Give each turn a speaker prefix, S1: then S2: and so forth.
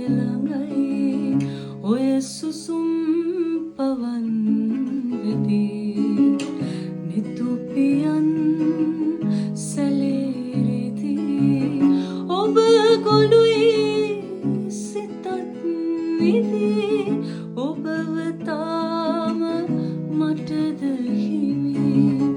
S1: ළඟයි ඔය සුසුම් පවන් වෙදී නිතුපියන් සැලේරිදී ඔබ ගොළුයි සිතත් නිදී ඔබව තාම මටද හිමි